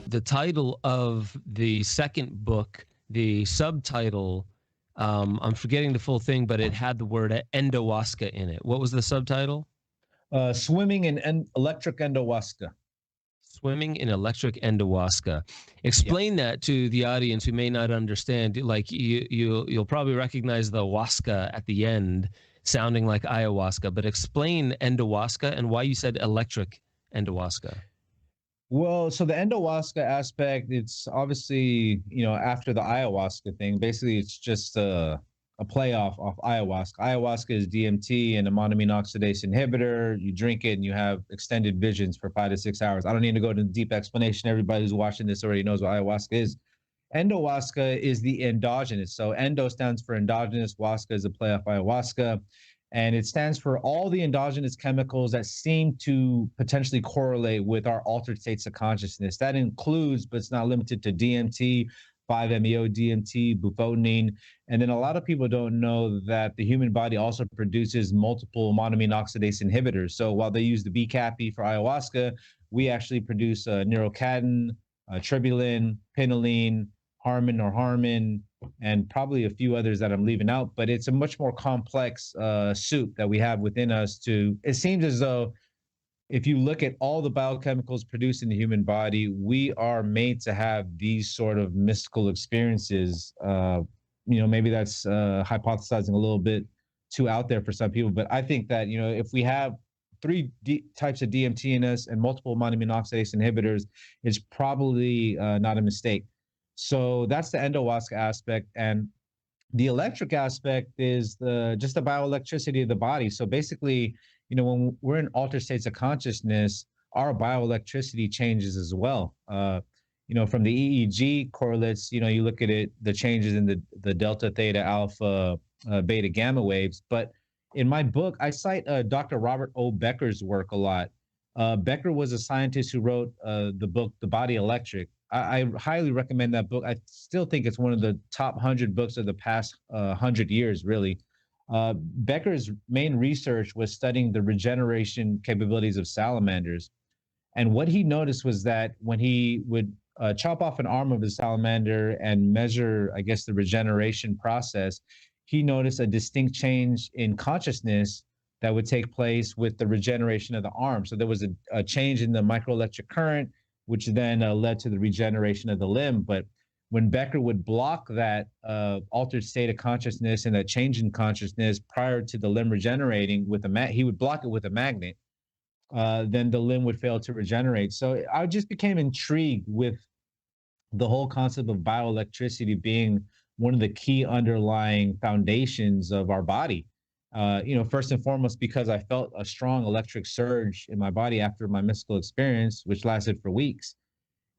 the title of the second book, the subtitle, I'm forgetting the full thing, but it had the word Endohuasca in it. What was the subtitle? Swimming in electric Endohuasca. Swimming in electric Endohuasca. Explain that to the audience who may not understand. Like you'll probably recognize the huasca at the end, sounding like ayahuasca. But explain Endohuasca and why you said electric Endohuasca. Well, so the Endohuasca aspect, it's obviously, after the ayahuasca thing, basically it's just a playoff off ayahuasca. Ayahuasca is DMT and a monoamine oxidase inhibitor. You drink it and you have extended visions for 5 to 6 hours. I don't need to go into deep explanation. Everybody who's watching this already knows what ayahuasca is. Endohuasca is the endogenous. So endo stands for endogenous. Huasca is a play off ayahuasca. And it stands for all the endogenous chemicals that seem to potentially correlate with our altered states of consciousness. That includes, but it's not limited to DMT, 5-MeO DMT, bufotenine. And then a lot of people don't know that the human body also produces multiple monoamine oxidase inhibitors. So while they use the BCAPI for ayahuasca, we actually produce neurocatin, tribulin, pinolene, harmon, and probably a few others that I'm leaving out, but it's a much more complex soup that we have within us. It seems as though if you look at all the biochemicals produced in the human body, we are made to have these sort of mystical experiences. Maybe that's hypothesizing a little bit too out there for some people, but I think that, if we have three types of DMT in us and multiple monoamine oxidase inhibitors, it's probably not a mistake. So that's the endohuasca aspect. And the electric aspect is just the bioelectricity of the body. So basically, when we're in altered states of consciousness, our bioelectricity changes as well. From the EEG correlates, you look at it, the changes in the delta, theta, alpha, beta, gamma waves. But in my book, I cite Dr. Robert O. Becker's work a lot. Becker was a scientist who wrote the book, The Body Electric. I highly recommend that book. I still think it's one of the top 100 books of the past 100 years, really. Becker's main research was studying the regeneration capabilities of salamanders. And what he noticed was that when he would chop off an arm of a salamander and measure, I guess, the regeneration process, he noticed a distinct change in consciousness that would take place with the regeneration of the arm. So there was a change in the microelectric current, which then led to the regeneration of the limb. But when Becker would block that altered state of consciousness and that change in consciousness prior to the limb regenerating he would block it with a magnet, then the limb would fail to regenerate. So I just became intrigued with the whole concept of bioelectricity being one of the key underlying foundations of our body. First and foremost, because I felt a strong electric surge in my body after my mystical experience, which lasted for weeks.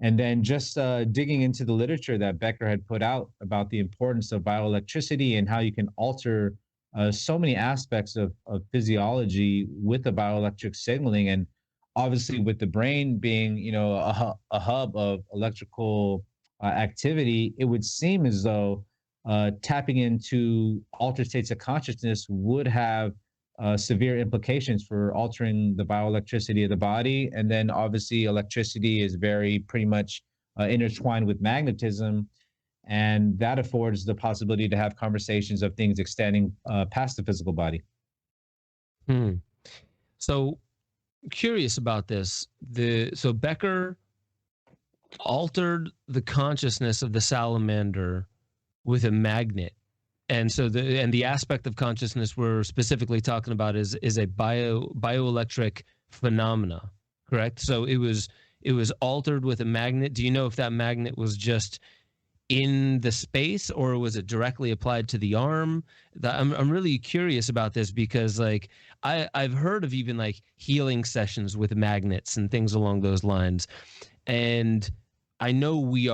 And then just digging into the literature that Becker had put out about the importance of bioelectricity and how you can alter so many aspects of physiology with the bioelectric signaling. And obviously with the brain being, a hub of electrical activity, it would seem as though tapping into altered states of consciousness would have severe implications for altering the bioelectricity of the body. And then obviously electricity is pretty much intertwined with magnetism. And that affords the possibility to have conversations of things extending past the physical body. So curious about this. So Becker altered the consciousness of the salamander with a magnet. And so the aspect of consciousness we're specifically talking about is a bioelectric phenomena, correct? So it was altered with a magnet. Do you know if that magnet was just in the space or was it directly applied to the arm? I'm really curious about this because like I've heard of even like healing sessions with magnets and things along those lines. And I know we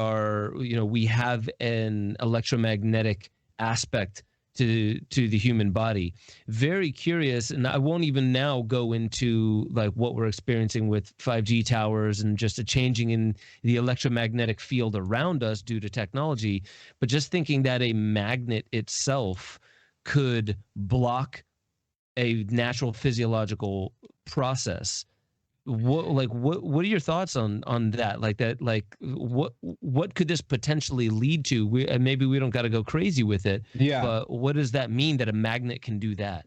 have an electromagnetic aspect to the human body. Very curious, and I won't even now go into like what we're experiencing with 5G towers and just a changing in the electromagnetic field around us due to technology, but just thinking that a magnet itself could block a natural physiological process what are your thoughts on that? Like that, like what could this potentially lead to? And maybe we don't got to go crazy with it, Yeah. but what does that mean that a magnet can do that?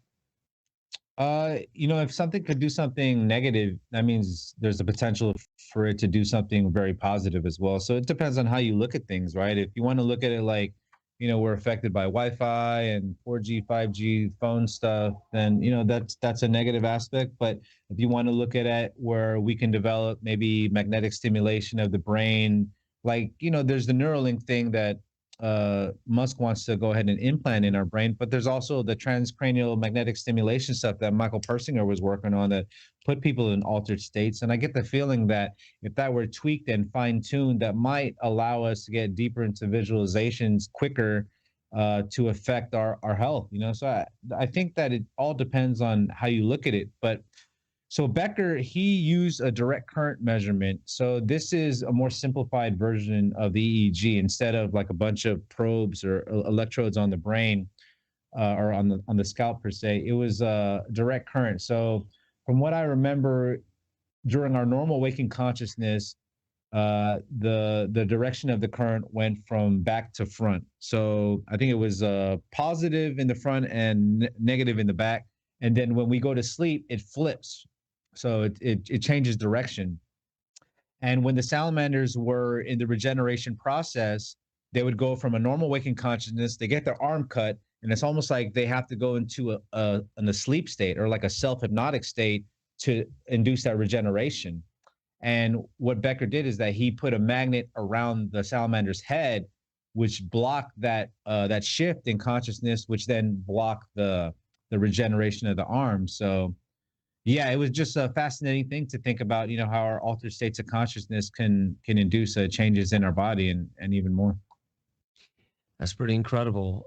If something could do something negative, that means there's a potential for it to do something very positive as well. So it depends on how you look at things, right? If you want to look at it like, we're affected by Wi-Fi and 4G, 5G phone stuff, then that's a negative aspect. But if you want to look at it where we can develop maybe magnetic stimulation of the brain, like there's the Neuralink thing that Musk wants to go ahead and implant in our brain, but there's also the transcranial magnetic stimulation stuff that Michael Persinger was working on that put people in altered states. And I get the feeling that if that were tweaked and fine-tuned, that might allow us to get deeper into visualizations quicker to affect our health. So I think that it all depends on how you look at it. But so Becker, he used a direct current measurement. So this is a more simplified version of the EEG. Instead of like a bunch of probes or electrodes on the brain or on the scalp per se, it was direct current. So from what I remember, during our normal waking consciousness, the direction of the current went from back to front. So I think it was positive in the front and negative in the back. And then when we go to sleep, it flips. So it changes direction. And when the salamanders were in the regeneration process, they would go from a normal waking consciousness, they get their arm cut, and it's almost like they have to go into a sleep state or like a self-hypnotic state to induce that regeneration. And what Becker did is that he put a magnet around the salamander's head, which blocked that shift in consciousness, which then blocked the regeneration of the arm. So yeah, it was just a fascinating thing to think about, how our altered states of consciousness can induce changes in our body and even more. That's pretty incredible.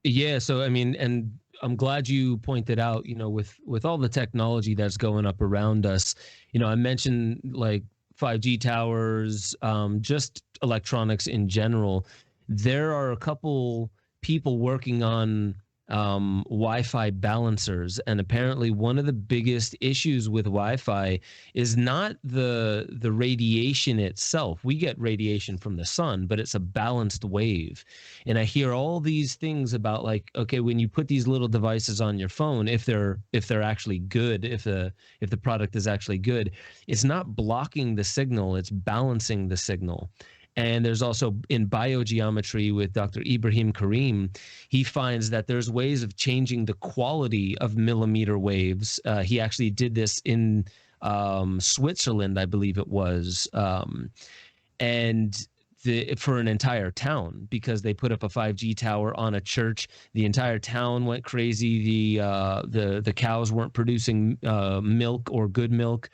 Yeah, so I mean, and I'm glad you pointed out, with all the technology that's going up around us, I mentioned like 5G towers, just electronics in general. There are a couple people working on Wi-Fi balancers, and apparently one of the biggest issues with Wi-Fi is not the radiation itself. We get radiation from the sun, but it's a balanced wave. And I hear all these things about like, okay, when you put these little devices on your phone, if they're actually good, if the product is actually good, it's not blocking the signal, it's balancing the signal. And there's also in biogeometry with Dr. Ibrahim Karim, he finds that there's ways of changing the quality of millimeter waves. He actually did this in Switzerland, I believe it was, and for an entire town, because they put up a 5G tower on a church. The entire town went crazy. The cows weren't producing milk or good milk.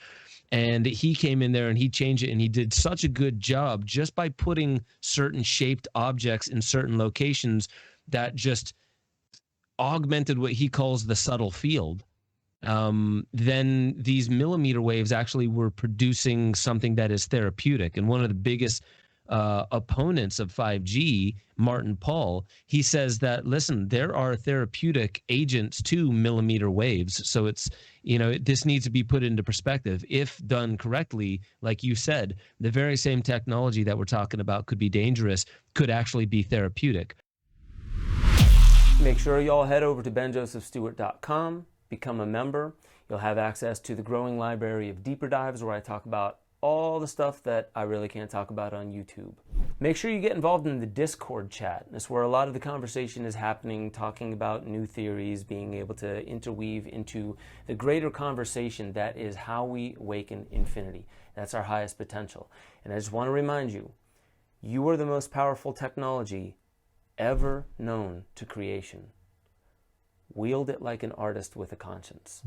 And he came in there and he changed it, and he did such a good job just by putting certain shaped objects in certain locations that just augmented what he calls the subtle field. Then these millimeter waves actually were producing something that is therapeutic. And one of the biggest opponents of 5G, Martin Paul, he says that, listen, there are therapeutic agents to millimeter waves. So it's, this needs to be put into perspective. If done correctly, like you said, the very same technology that we're talking about could be dangerous, could actually be therapeutic. Make sure y'all head over to benjosephstewart.com, become a member. You'll have access to the growing library of deeper dives where I talk about all the stuff that I really can't talk about on YouTube. Make sure you get involved in the Discord chat. That's where a lot of the conversation is happening, talking about new theories, being able to interweave into the greater conversation that is how we awaken infinity. That's our highest potential. And I just want to remind you, you are the most powerful technology ever known to creation. Wield it like an artist with a conscience.